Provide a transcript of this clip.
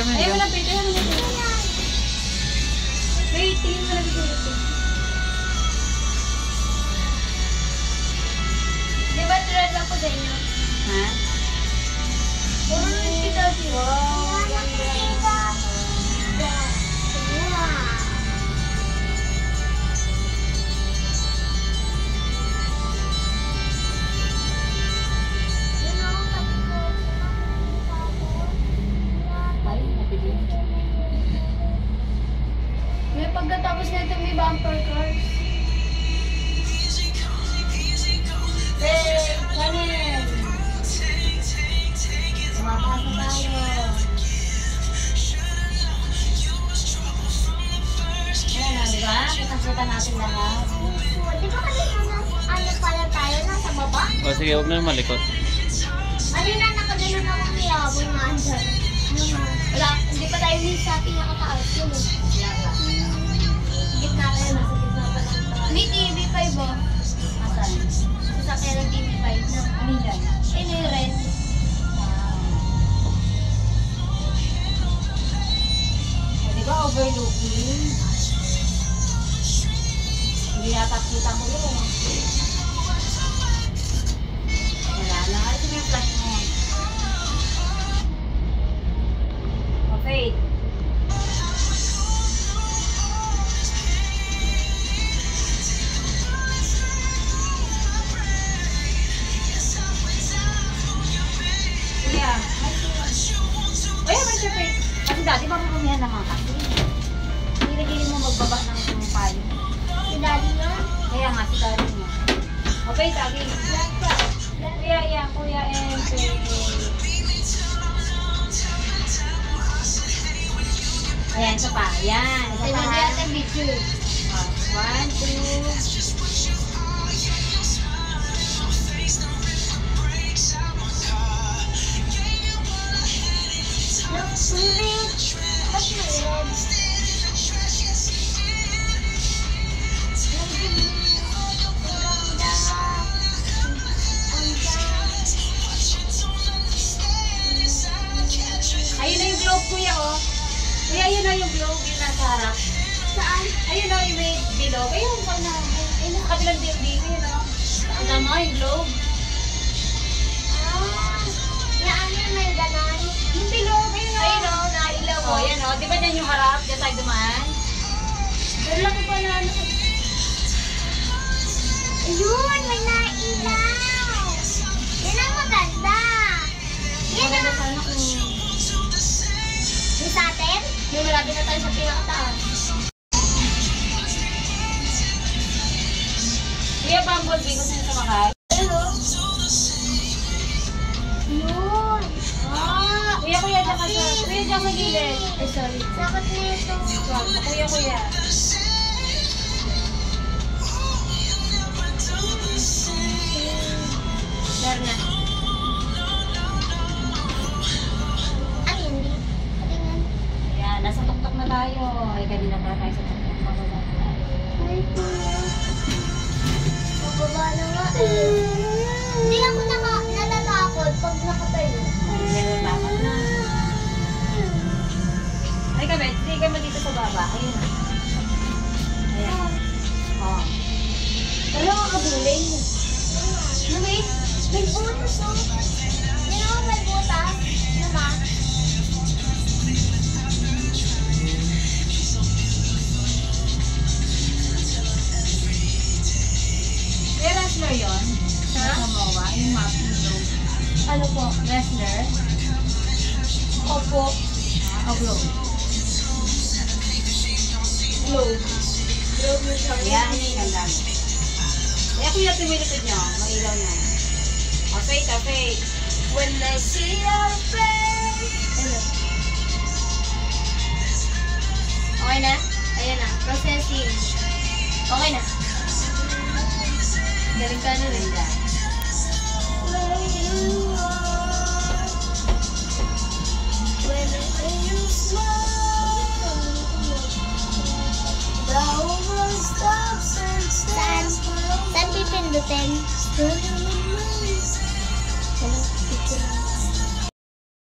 mo yun. Ayaw mo lang, Pete. Ayaw mo lang. Wait, tingin mo lang ito. Di ba tulad lang po sa inyo? Ha? Puro kita siya. Wow, ganda. May pagkatapos na ito may bumper cars. Hey, Chanel! Sumapasa tayo. Ayan na, diba? Kita natin lahat. Di ba kasi ano pala tayo nasa baba? O sige, huwag na yung malikot. Alina, nakaganon ako ng yabon na andyan. Wala, hindi pa tayo din sa pinakataas yun. Gitna tayo, nasa gitna pa lang tayo. Hindi, TV5 o. Asan? Sa kaya ng TV5 na. Ano yan? Eh, may rent. Di ba overlooking? Hindi yata kita ko yun. Wala na. Ito yung flash mo. Okay. Yeah. Ay, may separate. Kasi dati mapupumihan ng mga kasi. Hindi mo magbaba ng payo. Si daddy nga. Kaya nga, si daddy mo. Okay, tagi. Kuya, yeah, kuya, and Ayan, isa pa. Ayan, isa Ay, pa. hindi natin video. 1, 2. Ayun na yung globe, kuya, oh. Kuya, ayun na yung globe, yung nasa harap. Saan? Ayun na yung may bilog. Ayun, pag na, ayun, sa kabilang building, ayun, oh. Ang mo, yung globe. May ganon. Yung bilog, ayun, oh. Ayun, oh, nailaw, oh. Yan, oh. Di ba yan yung harap? Diyan tayo dumaan. Pero laki pa na, ano. Ayun, may nailaw. Yan ang maganda. Yan Maganda ang sana kung yung sa atin. yung malapit na tayo sa pinakataas. Kuya, Bumblebee, gusto niyo sumakay? Ayun, oh. Yun. Kuya, kuya, dyan ka sa... Kuya, dyan sa gilid. Ay, sorry. Sakot na ito. Wag, kuya, kuya. Dar na. Ay, hindi. Patingin. Ayan, nasa tuktok na tayo. Ay, kanina pa tayo sa tuktok. Mababa na tayo. Ay, kuya. Mababa na nga Hindi ako natatakot pag nakatayo. Ayan, bakit na. Ay, kami, sige mo dito sa baba. Ayun na. Ayan. Oh. Dalawa ka buling. Nami? May butas oh. Yan ako may butas. Naman. May wrestler yun? Sa Samoa, yung Mapilo. Ano po? Wrestler? Opo. O globe? Globe. Globe na siya. Ayan, ganda. Kaya kuya tumilipid nyo, mailaw na. Okay, okay. When I see your face. Hello. Okay na? Ayan na. Processing. Okay na. Galing ka na rin dyan. Where you are. When you smile. The world stops and stands. Saan pipindutin? Hello, picture.